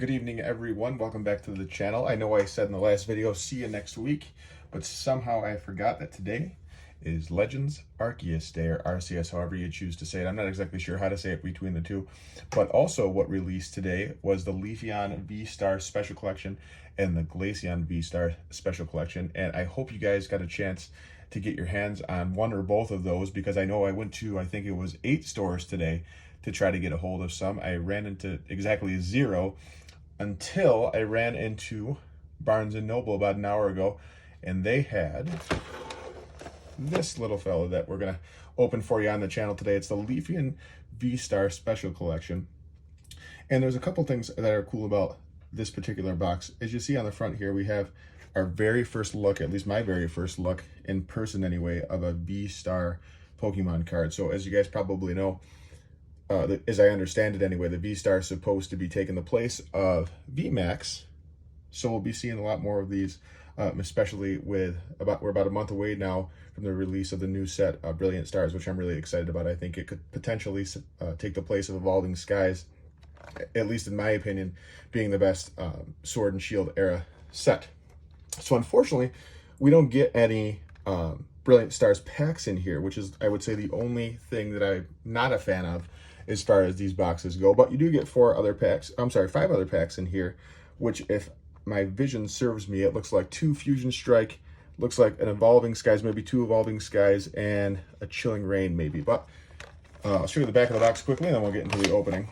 Good evening, everyone. Welcome back to the channel. I know I said in the last video, see you next week, but somehow I forgot that today is Legends Arceus Day, or Arceus, however you choose to say it. I'm not exactly sure how to say it between the two, but also what released today was the Leafeon V-Star Special Collection and the Glaceon V-Star Special Collection, and I hope you guys got a chance to get your hands on one or both of those, because I know I went to, I think it was 8 stores today to try to get a hold of some. I ran into exactly 0 until I ran into Barnes & Noble about an hour ago, and they had this little fella that we're going to open for you on the channel today. It's the Leafeon V-Star Special Collection. And there's a couple things that are cool about this particular box. As you see on the front here, we have our very first look, at least my very first look, in person anyway, of a V-Star Pokemon card. So as you guys probably know, as I understand it anyway, the V-Star is supposed to be taking the place of VMAX. So we'll be seeing a lot more of these, especially with we're about a month away now from the release of the new set, Brilliant Stars, which I'm really excited about. I think it could potentially take the place of Evolving Skies, at least in my opinion, being the best Sword and Shield era set. So unfortunately, we don't get any Brilliant Stars packs in here, which is, I would say, the only thing that I'm not a fan of as far as these boxes go. But you do get 5 other packs in here, which, if my vision serves me, it looks like 2 Fusion Strike, looks like an Evolving Skies, maybe 2 Evolving Skies, and a Chilling Rain maybe. But I'll show you the back of the box quickly, and then we'll get into the opening.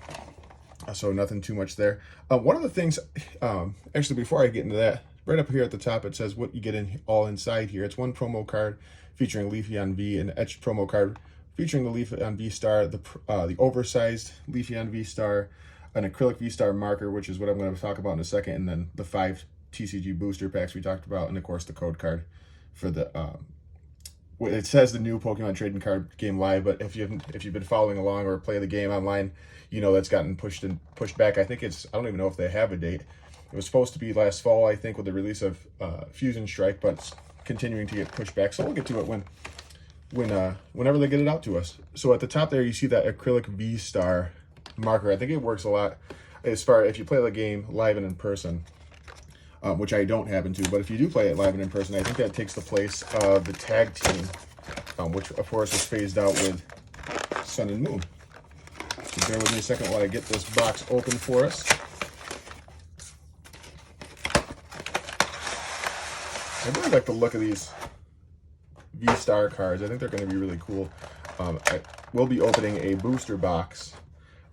So nothing too much there. One of the things, actually, before I get into that, right up here at the top, it says what you get all inside here. It's one promo card featuring Leafeon V, an etched promo card featuring the Leafeon V-Star, the oversized Leafeon V-Star, an acrylic V-Star marker, which is what I'm going to talk about in a second, and then the 5 TCG booster packs we talked about, and of course the code card for the, it says the new Pokemon Trading Card Game Live, but if you've been following along or play the game online, you know that's gotten pushed back. I think I don't even know if they have a date. It was supposed to be last fall, I think, with the release of Fusion Strike, but it's continuing to get pushed back. So we'll get to it whenever they get it out to us. So at the top there, you see that acrylic V-Star marker. I think it works a lot as far if you play the game live and in person, which I don't happen to. But if you do play it live and in person, I think that takes the place of the tag team, which of course is phased out with Sun and Moon. So bear with me a second while I get this box open for us. I really like the look of these V-Star cards. I think they're going to be really cool. I will be opening a booster box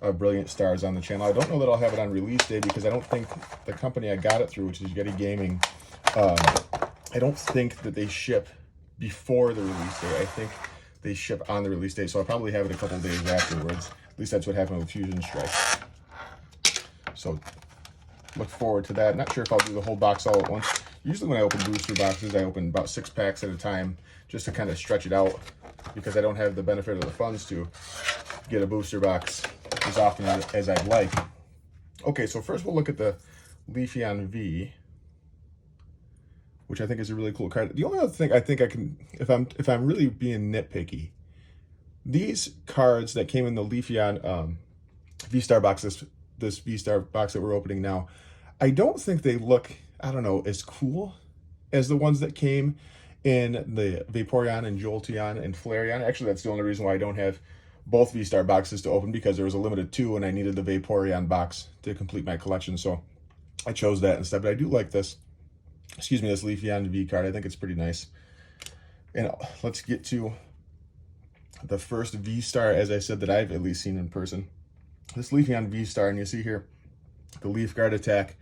of Brilliant Stars on the channel. I don't know that I'll have it on release day, because I don't think the company I got it through, which is Getty Gaming, I don't think that they ship before the release day. I think they ship on the release day, so I'll probably have it a couple days afterwards. At least that's what happened with Fusion Strike. So look forward to that. Not sure if I'll do the whole box all at once. Usually when I open booster boxes, I open about 6 packs at a time, just to kind of stretch it out, because I don't have the benefit of the funds to get a booster box as often as I'd like. Okay, so first we'll look at the Leafeon V, which I think is a really cool card. The only other thing I think I can, if I'm really being nitpicky, these cards that came in the Leafeon V-Star box, this V-Star box that we're opening now, I don't think they look, I don't know, as cool as the ones that came in the Vaporeon and Jolteon and Flareon. Actually, that's the only reason why I don't have both V-Star boxes to open, because there was a limited 2 and I needed the Vaporeon box to complete my collection. So I chose that instead. But I do like this, this Leafeon V card. I think it's pretty nice. And let's get to the first V-Star, as I said, that I've at least seen in person. This Leafeon V-Star, and you see here the Leaf Guard attack.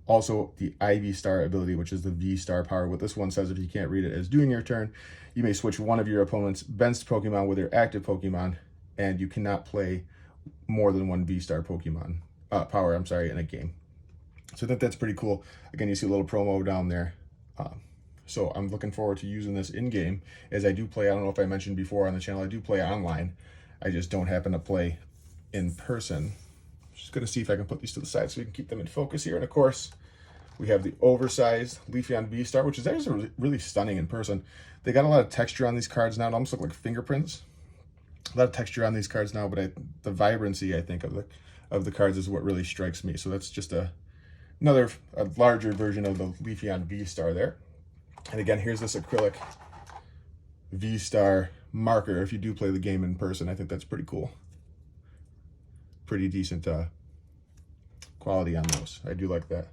Also the IV-Star ability, which is the V-Star power. What this one says, if you can't read it, is during your turn, you may switch one of your opponent's benched Pokemon with your active Pokemon, and you cannot play more than one V-Star Pokemon power, in a game. So I think that's pretty cool. Again, you see a little promo down there. So I'm looking forward to using this in-game, as I do play, I don't know if I mentioned before on the channel, I do play online. I just don't happen to play in person. Just going to see if I can put these to the side so we can keep them in focus here. And of course, we have the oversized Leafeon V-Star, which is actually really stunning in person. They got a lot of texture on these cards now. It almost look like fingerprints. A lot of texture on these cards now, but the vibrancy, I think, of of the cards is what really strikes me. So that's just a larger version of the Leafeon V-Star there. And again, here's this acrylic V-Star marker. If you do play the game in person, I think that's pretty cool. Pretty decent quality on those. I do like that.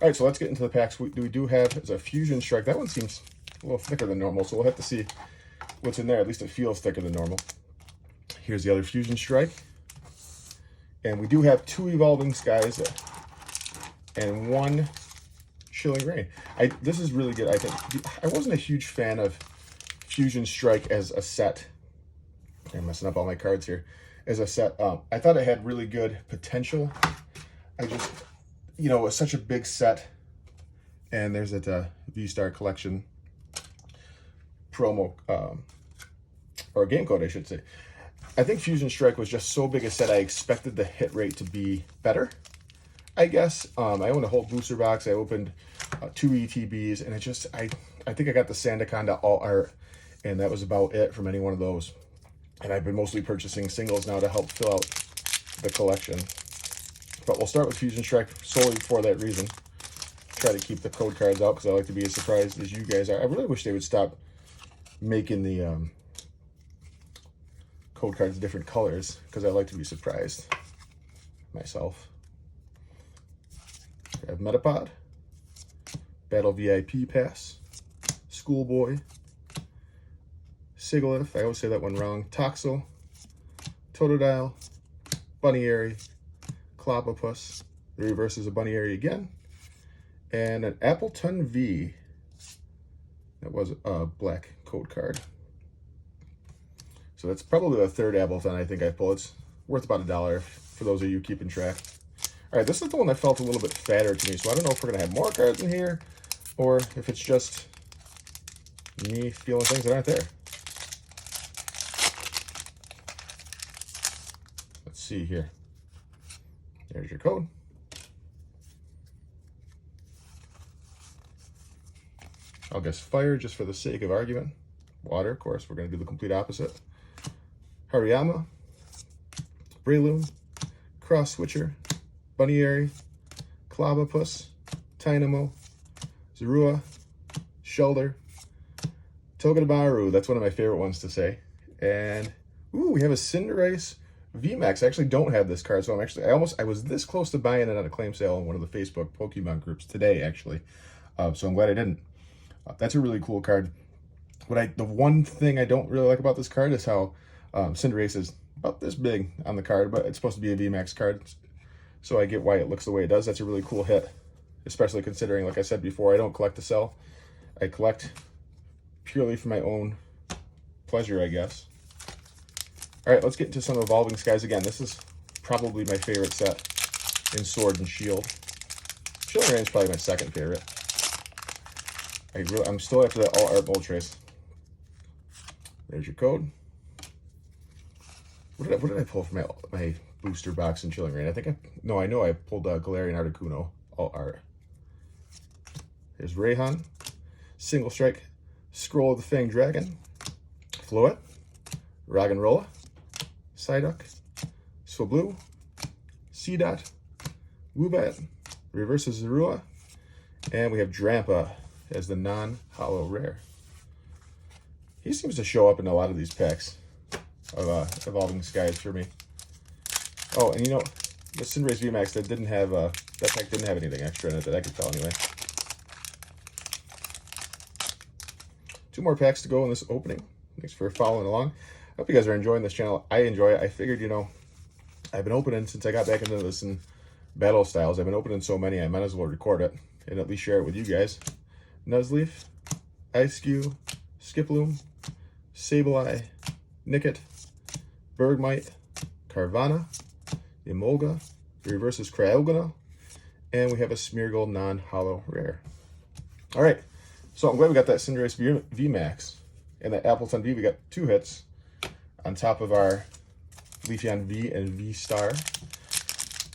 All right, so let's get into the packs. We do have is a Fusion Strike. That one seems a little thicker than normal, so we'll have to see what's in there. At least it feels thicker than normal. Here's the other Fusion Strike. And we do have 2 Evolving Skies and 1 Chilling Reign. This is really good, I think. I wasn't a huge fan of Fusion Strike as a set. I'm messing up all my cards here. As a set, I thought it had really good potential. I just, you know, it was such a big set. And there's a V-Star Collection promo, or game code, I should say. I think Fusion Strike was just so big a set, I expected the hit rate to be better, I guess. I owned a whole booster box. I opened 2 ETBs, and it just, I think I got the Sandaconda Alt Art, and that was about it from any one of those. And I've been mostly purchasing singles now to help fill out the collection. But we'll start with Fusion Strike solely for that reason. Try to keep the code cards out because I like to be as surprised as you guys are. I really wish they would stop making the code cards different colors because I like to be surprised myself. I have Metapod, Battle VIP Pass, Schoolboy, Sigilyph, I always say that one wrong, Toxel, Totodile, Bunnyary, Clobbopus, the reverse is a Bunnyary again, and an Appleton V. That was a black code card. So that's probably the 3rd Appleton I think I pulled. It's worth about $1 for those of you keeping track. All right, this is the one that felt a little bit fatter to me, so I don't know if we're gonna have more cards in here or if it's just me feeling things that aren't there. Let's see here. There's your code. I'll guess fire just for the sake of argument. Water, of course, we're going to do the complete opposite. Hariyama, Breloom, Cross Switcher, Bunnyary, Clobbopus, Tynamo, Zorua, Shellder, Togedemaru. That's one of my favorite ones to say. And ooh, we have a Cinderace VMAX. I actually don't have this card, so I was this close to buying it at a claim sale in one of the Facebook Pokemon groups today, actually. So I'm glad I didn't. That's a really cool card. The one thing I don't really like about this card is how Cinderace is about this big on the card, but it's supposed to be a VMAX card, so I get why it looks the way it does. That's a really cool hit, especially considering, like I said before, I don't collect to sell. I collect purely for my own pleasure, I guess. All right, let's get into some Evolving Skies again. This is probably my favorite set in Sword and Shield. Chilling Reign is probably my 2nd favorite. I'm still after that Alt Art Moltres. There's your code. What did I pull from my booster box in Chilling Reign? I know I pulled Galarian Articuno Alt Art. There's Rayhan, Single Strike, Scroll of the Fanged Dragon, Floette, Roggenrola, Psyduck, Swablu, Seedot, Woobat, reverses Zorua, and we have Drampa as the non-holo rare. He seems to show up in a lot of these packs of Evolving Skies for me. Oh, and you know, the Cinderace VMAX that pack didn't have anything extra in it that I could tell anyway. 2 more packs to go in this opening. Thanks for following along. I hope you guys are enjoying this channel. I enjoy it. I figured, you know, I've been opening since I got back into this in battle styles. I've been opening so many, I might as well record it and at least share it with you guys. Nuzleaf, Ice-Cube, Skiploom, Sableye, Nickit, Bergmite, Carvana, Emolga, reverses Cryogonal, and we have a Smeargle non-holo rare. All right, so I'm glad we got that Cinderace VMAX and that Appleton V. We got 2 hits on top of our Leafeon V and V-Star.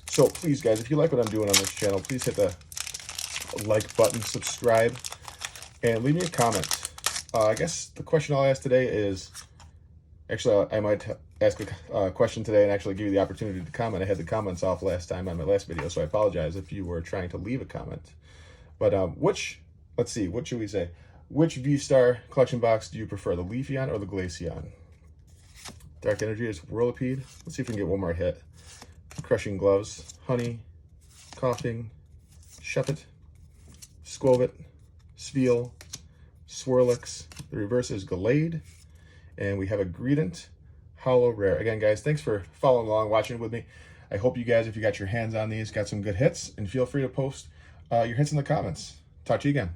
So please, guys, if you like what I'm doing on this channel, please hit the like button, subscribe, and leave me a comment. I guess the question I'll ask today is, actually, I might ask a question today and actually give you the opportunity to comment. I had the comments off last time on my last video, so I apologize if you were trying to leave a comment. But let's see, what should we say? Which V-Star collection box do you prefer, the Leafeon or the Glaceon? Dark Energy is Whirlipede. Let's see if we can get one more hit. Crushing Gloves, Honey, Coughing, Shuppet, Squovit, Spiel, Swirlix. The reverse is Gallade. And we have a Greedent, Hollow Rare. Again, guys, thanks for following along, watching with me. I hope you guys, if you got your hands on these, got some good hits. And feel free to post your hits in the comments. Talk to you again.